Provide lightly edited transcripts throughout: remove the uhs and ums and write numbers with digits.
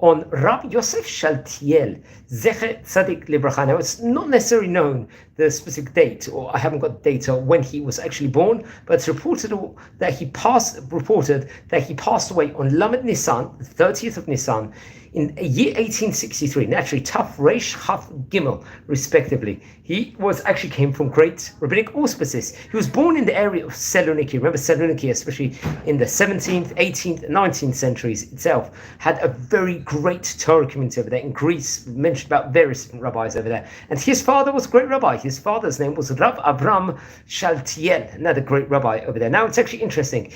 on Rabbi Yosef Shaltiel Z'tl. Now, it's not necessarily known the specific date, or I haven't got data when he was actually born, but it's reported that he passed away on Lamed Nisan, the 30th of Nisan, in year 1863, naturally Taf Reish Chaf Gimel, respectively. He came from great rabbinic auspices. He was born in the area of Seloniki. Remember, Seloniki, especially in the 17th, 18th, 19th centuries itself, had a very great Torah community over there. In Greece, we mentioned about various different rabbis over there. And his father was a great rabbi. His father's name was Rabbi Shaltiel, another great rabbi over there. Now, it's actually interesting.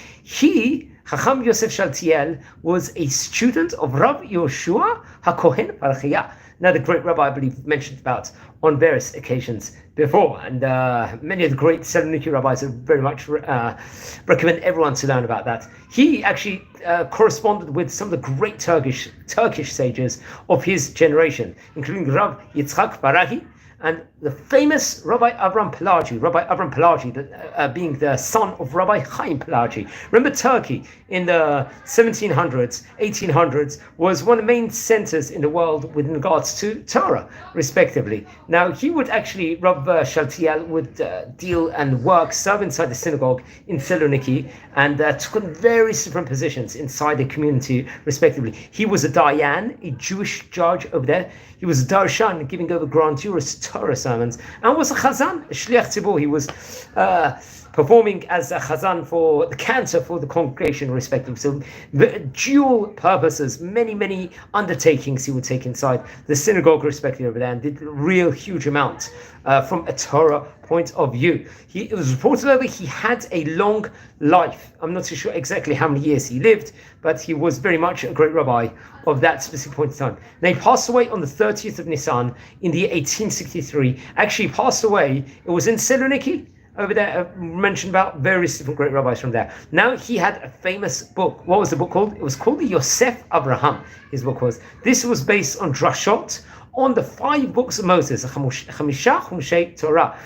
Chacham Yosef Shaltiel was a student of Rabbi Yoshua HaKohen Barachia, another great rabbi I believe mentioned about on various occasions before, and many of the great Seloniki rabbis would very much recommend everyone to learn about that. He actually corresponded with some of the great Turkish sages of his generation, including Rav Yitzchak Barahi, and the famous Rabbi Avram Pelagi, being the son of Rabbi Chaim Pelagi. Remember, Turkey in the 1700s, 1800s was one of the main centers in the world with regards to Torah, respectively. Now, he would actually, Rav Shaltiel would deal and serve inside the synagogue in Thessaloniki, and took on various different positions inside the community, respectively. He was a dayan, a Jewish judge over there. He was a Darshan, giving over grandiose Torah sermons, and was a Chazan, a Shliach Tzibur. He was performing as a Chazan for the cantor for the congregation, respectively. So dual purposes, many undertakings he would take inside the synagogue, respectively, over there, and did a real huge amount from a Torah point of view. It was reported over he had a long life. I'm not too sure exactly how many years he lived, but he was very much a great rabbi of that specific point in time. Now, he passed away on the 30th of Nisan in the year 1863. Actually, he passed away, it was in Seloniki, over there, mentioned about various different great rabbis from there. Now, he had a famous book. What was the book called? It was called the Yosef Abraham, his book was. This was based on drashot, on the 5 books of Moses, Chamisha Chumshei Torah.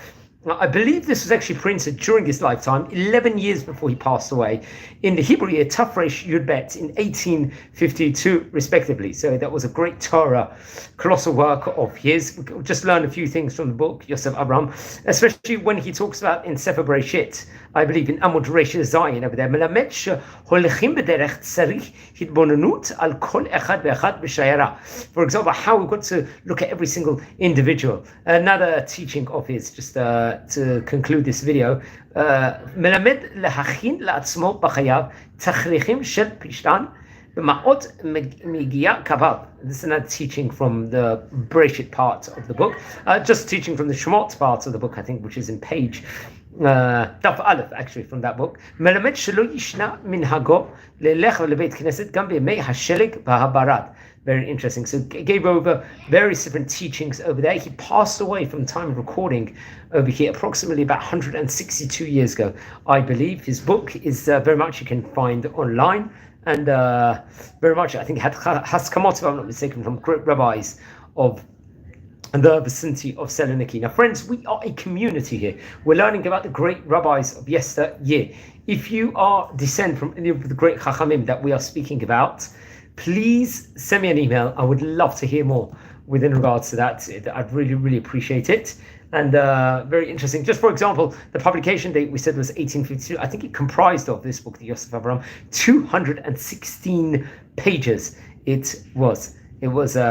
Now, I believe this was actually printed during his lifetime, 11 years before he passed away, in the Hebrew year Taf Reish Yud Bet in 1852, respectively. So that was a great Torah, colossal work of his. We just learned a few things from the book, Yosef Abraham, especially when he talks about in Sefer Bereshit, I believe in Amud Reish Zayin over there, Melamed sheholechim b'derech tzarich hitbonenut al kol echad ve'echad b'shayara. For example, how we've got to look at every single individual. Another teaching of his, just to conclude this video, מלמד להכין לעצמו בחייו תכריכים של פשטן במעות מגיע קבב. This is another teaching from the Bereshit part of the book, just teaching from the Shemot part of the book, I think, which is in page Daf Aleph, actually, from that book. מלמד שלא ישנה מנהגו ללך לבית כנסת גם בימי השלג והברד. Very interesting. So gave over various different teachings over there. He passed away from the time of recording over here, approximately about 162 years ago, I believe. His book is very much you can find online, and very much, I think, had haskamot, if I'm not mistaken, from great rabbis of the vicinity of Seloniki. Now, friends, we are a community here. We're learning about the great rabbis of yesteryear. If you are descend from any of the great chachamim that we are speaking about, please send me an email. I would love to hear more within regards to that. I'd really appreciate it. And very interesting. Just for example, the publication date we said was 1852. I think it comprised of this book, the Yosef Abraham, 216 pages. It was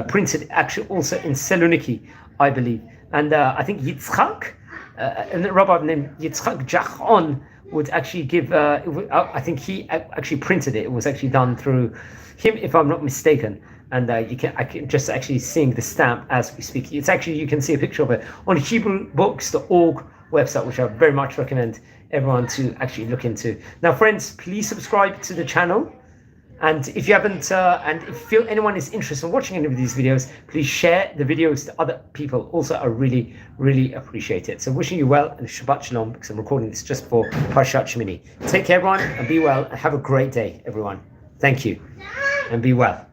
printed actually also in Seloniki, I believe. And I think Yitzchak, and a rabbi named Yitzchak Jachon would actually give, I think he actually printed it. It was actually done through him, if I'm not mistaken, and I can just actually seeing the stamp as we speak. It's actually, you can see a picture of it on HebrewBooks.org website, which I very much recommend everyone to actually look into. Now, friends, please subscribe to the channel, and if you haven't, and if you feel anyone is interested in watching any of these videos, please share the videos to other people. Also, I really appreciate it. So, wishing you well and Shabbat Shalom, because I'm recording this just for Parshat Shemini. Take care, everyone, and be well, and have a great day, everyone. Thank you, and be well.